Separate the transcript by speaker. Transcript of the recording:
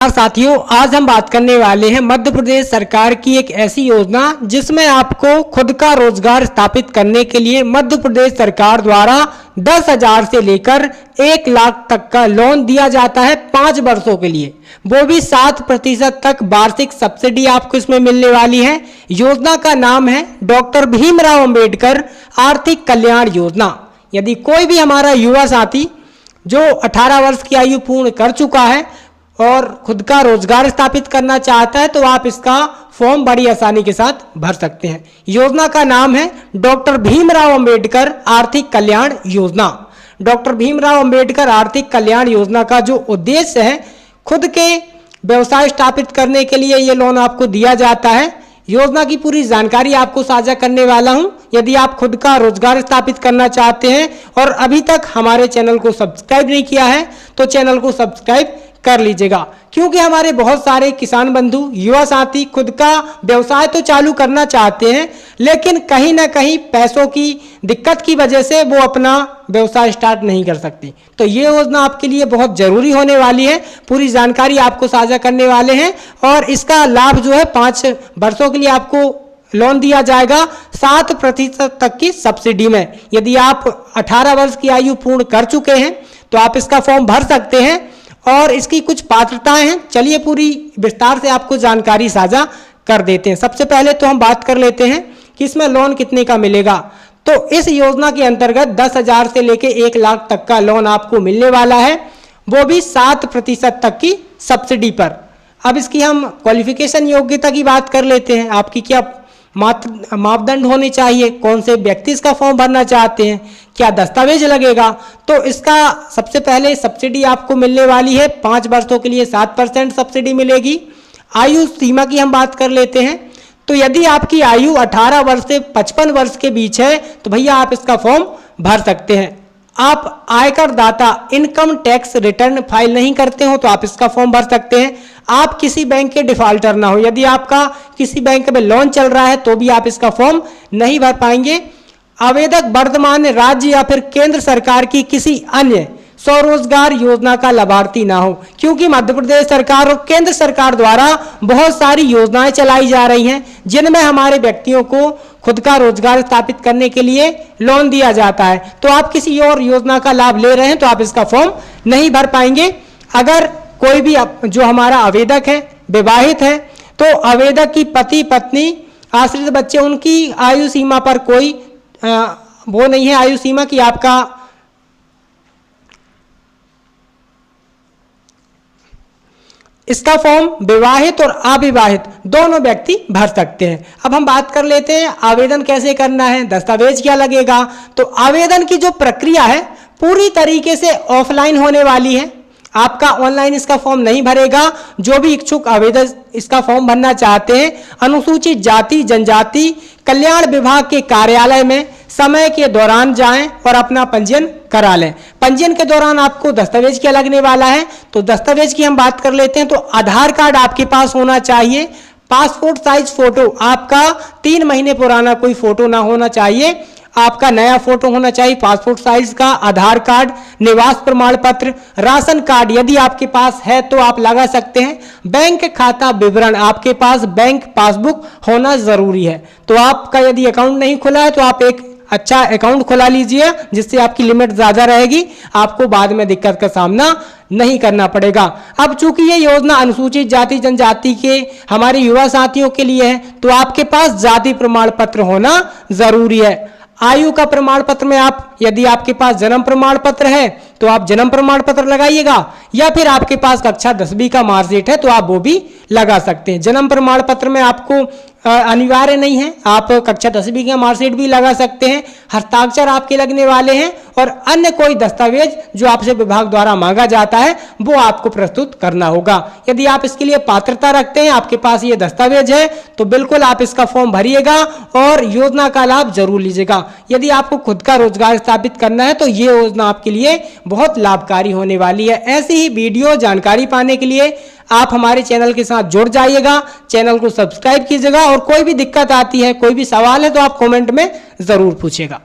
Speaker 1: साथियों, आज हम बात करने वाले हैं मध्य प्रदेश सरकार की एक ऐसी योजना जिसमें आपको खुद का रोजगार स्थापित करने के लिए मध्य प्रदेश सरकार द्वारा 10,000 से लेकर 1 लाख तक का लोन दिया जाता है 5 वर्षों के लिए। वो भी 7% तक वार्षिक सब्सिडी आपको इसमें मिलने वाली है। योजना का नाम है डॉक्टर भीमराव अंबेडकर आर्थिक कल्याण योजना। यदि कोई भी हमारा युवा साथी जो 18 वर्ष की आयु पूर्ण कर चुका है और खुद का रोजगार स्थापित करना चाहता है तो आप इसका फॉर्म बड़ी आसानी के साथ भर सकते हैं। योजना का नाम है डॉक्टर भीमराव अंबेडकर आर्थिक कल्याण योजना। डॉक्टर भीमराव अंबेडकर आर्थिक कल्याण योजना का जो उद्देश्य है, खुद के व्यवसाय स्थापित करने के लिए ये लोन आपको दिया जाता है। योजना की पूरी जानकारी आपको साझा करने वाला हूं। यदि आप खुद का रोजगार स्थापित करना चाहते हैं और अभी तक हमारे चैनल को सब्सक्राइब नहीं किया है तो चैनल को सब्सक्राइब कर लीजिएगा, क्योंकि हमारे बहुत सारे किसान बंधु युवा साथी खुद का व्यवसाय तो चालू करना चाहते हैं, लेकिन कहीं ना कहीं पैसों की दिक्कत की वजह से वो अपना व्यवसाय स्टार्ट नहीं कर सकते। तो ये योजना आपके लिए बहुत जरूरी होने वाली है। पूरी जानकारी आपको साझा करने वाले हैं और इसका लाभ जो है 5 वर्षों के लिए आपको लोन दिया जाएगा 7% तक की सब्सिडी में। यदि आप 18 वर्ष की आयु पूर्ण कर चुके हैं तो आप इसका फॉर्म भर सकते हैं और इसकी कुछ पात्रताएं हैं। चलिए पूरी विस्तार से आपको जानकारी साझा कर देते हैं। सबसे पहले तो हम बात कर लेते हैं कि इसमें लोन कितने का मिलेगा। तो इस योजना के अंतर्गत 10,000 से लेके 1 लाख तक का लोन आपको मिलने वाला है, वो भी 7% तक की सब्सिडी पर। अब इसकी हम क्वालिफिकेशन योग्यता की बात कर लेते हैं। आपकी क्या मापदंड होने चाहिए, कौन से व्यक्ति इसका फॉर्म भरना चाहते हैं, क्या दस्तावेज लगेगा। तो इसका सबसे पहले सब्सिडी आपको मिलने वाली है 5 वर्षों के लिए 7% सब्सिडी मिलेगी। आयु सीमा की हम बात कर लेते हैं। तो यदि आपकी आयु 18 वर्ष से 55 वर्ष के बीच है तो भैया आप इसका फॉर्म भर सकते हैं। आप आयकर दाता इनकम टैक्स रिटर्न फाइल नहीं करते हो तो आप इसका फॉर्म भर सकते हैं। आप किसी बैंक के डिफॉल्टर ना हो, यदि आपका किसी बैंक में लोन चल रहा है तो भी आप इसका फॉर्म नहीं भर पाएंगे। आवेदक वर्तमान राज्य या फिर केंद्र सरकार की किसी अन्य स्वरोजगार योजना का लाभार्थी ना हो, क्योंकि मध्य प्रदेश सरकार और केंद्र सरकार द्वारा बहुत सारी योजनाएं चलाई जा रही हैं जिनमें हमारे व्यक्तियों को खुद का रोजगार स्थापित करने के लिए लोन दिया जाता है। तो आप किसी और योजना का लाभ ले रहे हैं तो आप इसका फॉर्म नहीं भर पाएंगे। अगर कोई भी जो हमारा आवेदक है विवाहित है तो आवेदक की पति पत्नी आश्रित बच्चे, उनकी आयु सीमा पर कोई वो नहीं है आयु सीमा की। आपका इसका फॉर्म विवाहित और अविवाहित दोनों व्यक्ति भर सकते हैं। अब हम बात कर लेते हैं आवेदन कैसे करना है, दस्तावेज क्या लगेगा। तो आवेदन की जो प्रक्रिया है पूरी तरीके से ऑफलाइन होने वाली है। आपका ऑनलाइन इसका फॉर्म नहीं भरेगा। जो भी इच्छुक आवेदक इसका फॉर्म भरना चाहते हैं अनुसूचित जाति जनजाति कल्याण विभाग के कार्यालय में समय के दौरान जाएं और अपना पंजीयन करा लें। पंजीयन के दौरान आपको दस्तावेज क्या लगने वाला है, तो दस्तावेज की हम बात कर लेते हैं। तो आधार कार्ड आपके पास होना चाहिए, पासपोर्ट साइज फोटो, आपका 3 महीने पुराना कोई फोटो ना होना चाहिए, आपका नया फोटो होना चाहिए पासपोर्ट साइज का, आधार कार्ड, निवास प्रमाण पत्र, राशन कार्ड यदि आपके पास है तो आप लगा सकते हैं। बैंक खाता विवरण, आपके पास बैंक पासबुक होना जरूरी है। तो आपका यदि अकाउंट नहीं खुला है तो आप एक अच्छा अकाउंट खुला लीजिए जिससे आपकी लिमिट ज्यादा रहेगी, आपको बाद में दिक्कत का सामना नहीं करना पड़ेगा। अब चूंकि ये योजना अनुसूचित जाति जनजाति के हमारे युवा साथियों के लिए है तो आपके पास जाति प्रमाण पत्र होना जरूरी है। आयु का प्रमाण पत्र में आप यदि आपके पास जन्म प्रमाण पत्र है तो आप जन्म प्रमाण पत्र लगाइएगा, या फिर आपके पास कक्षा 10वीं का मार्कशीट है तो आप वो भी लगा सकते हैं। जन्म प्रमाण पत्र में आपको अनिवार्य नहीं है, आप कक्षा 10वीं का मार्कशीट भी लगा सकते हैं। हस्ताक्षर आपके लगने वाले हैं और अन्य कोई दस्तावेज जो आपसे विभाग द्वारा मांगा जाता है वो आपको प्रस्तुत करना होगा। यदि आप इसके लिए पात्रता रखते हैं, आपके पास ये दस्तावेज है तो बिल्कुल आप इसका फॉर्म भरिएगा और योजना का लाभ जरूर लीजिएगा। यदि आपको खुद का रोजगार स्थापित करना है तो ये योजना आपके लिए बहुत लाभकारी होने वाली है। ऐसी ही वीडियो जानकारी पाने के लिए आप हमारे चैनल के साथ जुड़ जाइएगा, चैनल को सब्सक्राइब कीजिएगा और कोई भी दिक्कत आती है, कोई भी सवाल है तो आप कमेंट में जरूर पूछिएगा।